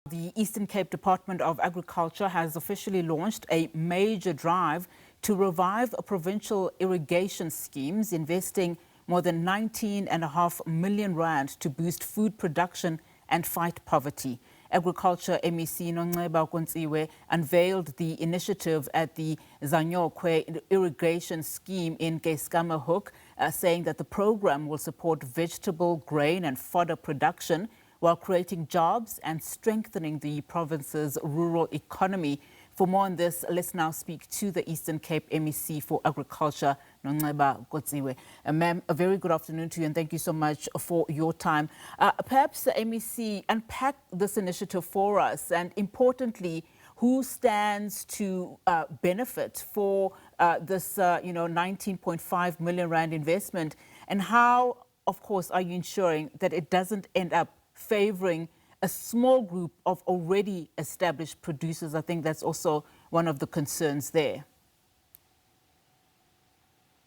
The Eastern Cape Department of Agriculture has officially launched a major drive to revive provincial irrigation schemes, investing more than 19.5 million rand to boost food production and fight poverty. Agriculture MEC Nonceba Kontsiwe unveiled the initiative at the Zanyokhwe Irrigation Scheme in Keiskammahoek, saying that the program will support vegetable, grain and fodder production while creating jobs and strengthening the province's rural economy. For more on this, let's now speak to the Eastern Cape MEC for Agriculture, Nonceba Kontsiwe. Ma'am, a very good afternoon to you and thank you so much for your time. Perhaps the MEC unpack this initiative for us and importantly, who stands to benefit for this 19.5 million rand investment, and how, of course, are you ensuring that it doesn't end up favoring a small group of already established producers? I think that's also one of the concerns there.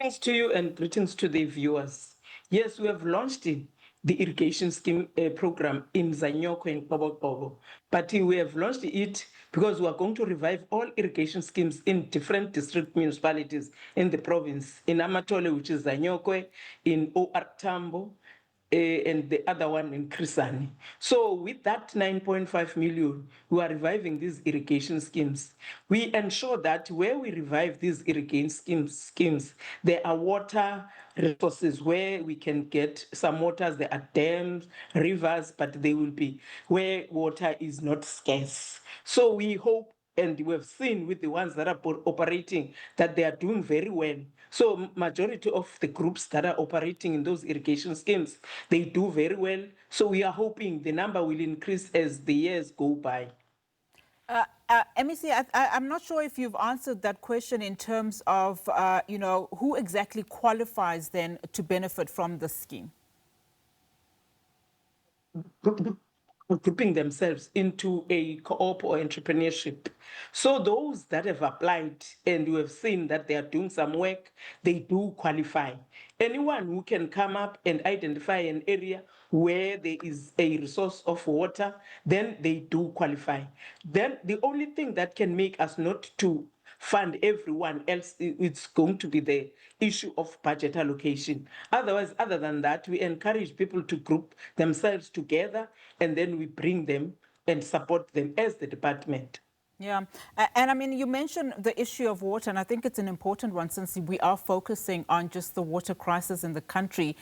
Thanks to you and greetings to the viewers. Yes, we have launched the irrigation scheme program in Zanyokhwe and Kobokobo, but we have launched it because we are going to revive all irrigation schemes in different district municipalities in the province, in Amatole, which is Zanyokhwe, in OR Tambo, and the other one in Krisani. So with that 9.5 million, we are reviving these irrigation schemes. We ensure that where we revive these irrigation schemes, there are water resources where we can get some waters. There are dams, rivers, but they will be where water is not scarce. So we hope, and we have seen with the ones that are operating, that they are doing very well. So majority of the groups that are operating in those irrigation schemes, they do very well. So we are hoping the number will increase as the years go by. MEC, I'm not sure if you've answered that question in terms of, who exactly qualifies then to benefit from the scheme? Grouping themselves into a co-op or entrepreneurship. So those that have applied and you have seen that they are doing some work, they do qualify. Anyone who can come up and identify an area where there is a resource of water, then they do qualify. Then the only thing that can make us not to fund everyone else, it's going to be the issue of budget allocation. Otherwise, other than that, we encourage people to group themselves together and then we bring them and support them as the department. Yeah, and I mean, you mentioned the issue of water, and I think it's an important one since we are focusing on just the water crisis in the country.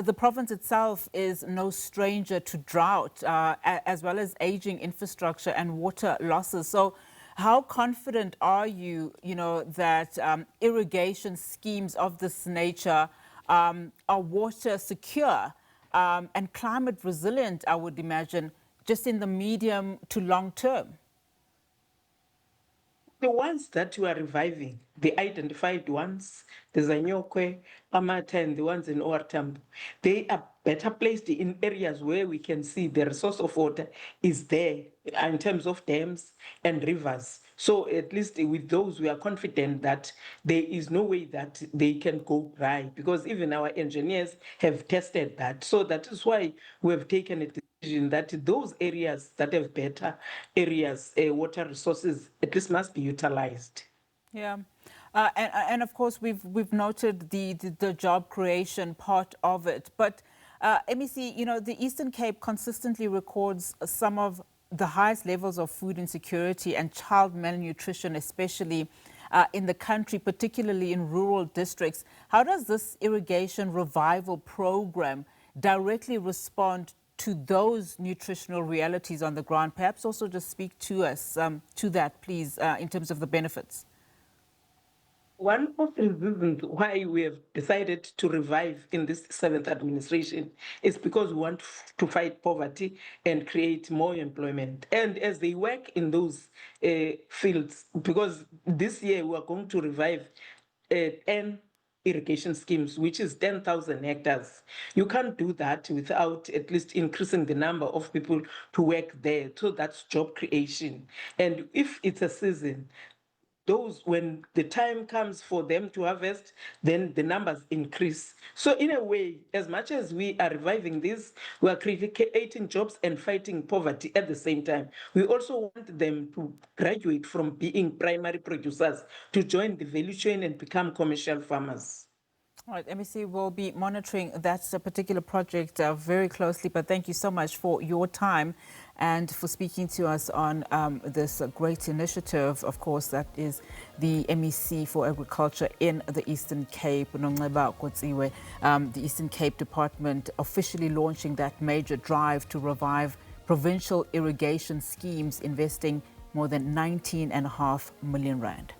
The province itself is no stranger to drought, as well as aging infrastructure and water losses. So how confident are you, that irrigation schemes of this nature are water secure and climate resilient, I would imagine, just in the medium to long term? The ones that you are reviving, the identified ones, the Zanyokhwe, Amata, and the ones in Oartambo, they are better placed in areas where we can see the resource of water is there in terms of dams and rivers. So at least with those, we are confident that there is no way that they can go dry, because even our engineers have tested that. So that is why we have taken it that those areas that have better areas, water resources, at least must be utilized. Yeah. And of course, we've noted the job creation part of it. But MEC, the Eastern Cape consistently records some of the highest levels of food insecurity and child malnutrition, especially in the country, particularly in rural districts. How does this irrigation revival program directly respond to those nutritional realities on the ground? Perhaps also just speak to us to that, please, in terms of the benefits. One of the reasons why we have decided to revive in this 7th administration is because we want to fight poverty and create more employment. And as they work in those fields, because this year we are going to revive 10 irrigation schemes, which is 10,000 hectares. You can't do that without at least increasing the number of people to work there. So that's job creation. And if it's a season, those, when the time comes for them to harvest, then the numbers increase. So in a way, as much as we are reviving this, we are creating jobs and fighting poverty at the same time. We also want them to graduate from being primary producers to join the value chain and become commercial farmers. All right, MEC will be monitoring that particular project very closely, but thank you so much for your time and for speaking to us on this great initiative, of course, that is the MEC for Agriculture in the Eastern Cape, Nonceba Kontsiwe, the Eastern Cape Department officially launching that major drive to revive provincial irrigation schemes, investing more than 19.5 million rand.